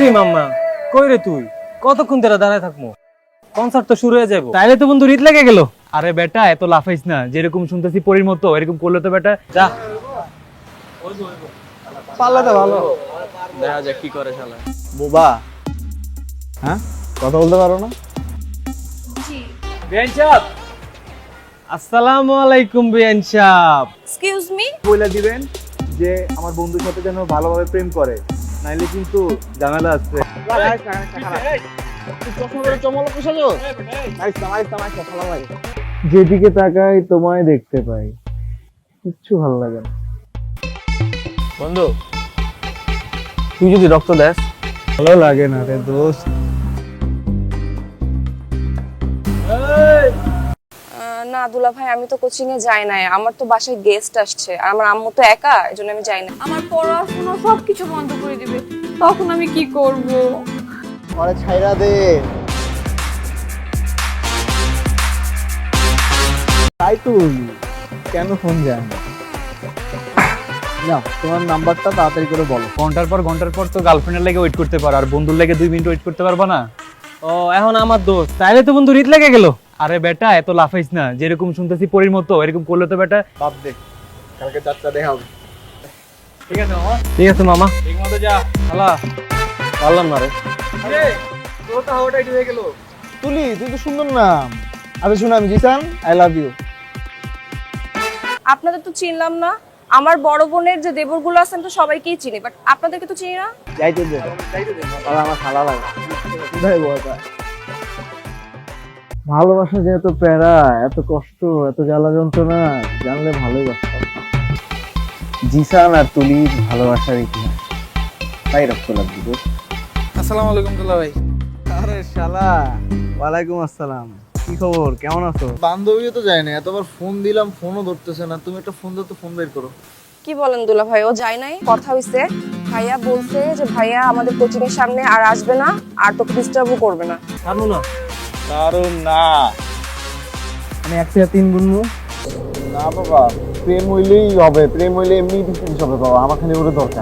কিরে মাম্মা, কই রে তুই? কতক্ষণ ধরে দাঁড়ায় থাকবো? কনসার্ট তো শুরু হয়ে যাবো। তাইলে তো বন্ধু রীত লেগে গেল। আরে বেটা এত লাফাইস না, যেরকম শুনতেছি পরীর মতো এরকম করলে তো বেটা যা পারলে তো ভালো। দেখা যাক কি করে শালা। বোবা, হ্যাঁ কথা বলতে পারো না? বিয়ান সাহেব, আসসালামু আলাইকুম বিয়ান সাহেব। এক্সকিউজ মি, বইলা দিবেন যে আমার বন্ধুর সাথে যেন ভালোভাবে প্রেম করে, নাইলে কিন্তু ঝামেলা আছে। যেদিকে তাকাই তোমায় দেখতে পাই, কিচ্ছু ভালো লাগে না। বন্ধু, তুই যদি রক্ত দেস? ভালো লাগে না রে দোস্ত। না দুলা ভাই, আমি তো কোচিং এ যাই নাই। আমার তো বাসায় গেস্ট আসছে আর আমার আম্মু তো একা, এজন্য আমি যাই না। আমার পড়াশোনা সবকিছু বন্ধ করে দিবে, তখন আমি কি করব? আরে ছাইরা দে। তাই তুই কেন ফোন যায় না? না, তোমার নাম্বারটা তাড়াতাড়ি করে বলো। ঘন্টার পর তো গার্লফ্রেন্ডের লেগে ওয়েট করতে পারো, আর বন্ধুর লেগে 2 মিনিট ওয়েট করতে পারবা না? ও এখন আমার দোস্ত, তাইলে তো বন্ধু রীত লেগে গেল। আরে বেটা এত লাফাইস না, যেরকম শুনতেছি পরীর মতো এরকম করলে তো বেটা বাদ দে, কালকে যাত্রা দেখা হবে। ঠিক আছে মামা, ঠিক আছে মামা। ঠিক মতো যা। শালা পারলাম না রে। আরে তোর তো হাওয়াটা একটু হয়ে গেল। তুলি, তুই তো সুন্দর নাম। আচ্ছা শুন, আমি জিসান, আই লাভ ইউ। আপনাদের তো চিনলাম না। আমার বড় বোনের যে দেবরগুলো আছেন তো সবাইকেই চিনি, বাট আপনাদেরকে তো চিনি না। যাইতে দে, তাহলে আমার খালা লাগে। কোথায় বলতা? ভালোবাসা যে এত প্যারা, এত কষ্ট, এত জ্বালা যন্ত্রণা, জানলে ভালোই বাসতাম। জিসান আর তুলির ভালোবাসার ইতিহাস, তাই রক্ত লাগবে। আসসালামু আলাইকুম দুলা ভাই। আরে শালা, ওয়ালাইকুম আসসালাম। কি খবর, কেমন আছো? বান্ধবীও তো যায় না, এতবার ফোন দিলাম ফোনও ধরতেছে না। তুমি একটা ফোন দাও তো, ফোন বের করো। কি বলেন দুলা ভাই, ও যায় নাই? কথা হইছে, ভাইয়া বলছে যে ভাইয়া আমাদের কোচিং এর সামনে আর আসবে না, আর তোকে ডিস্টার্বও করবে না। পারবো না। দারুণ না? আমি 1 থেকে 3 গুনবো। না বাবা, প্রেম হইলেই হবে, প্রেম হইলে এমনি ডিস্টেন্স হবে বাবা, আমার খালি ওরে দরকার।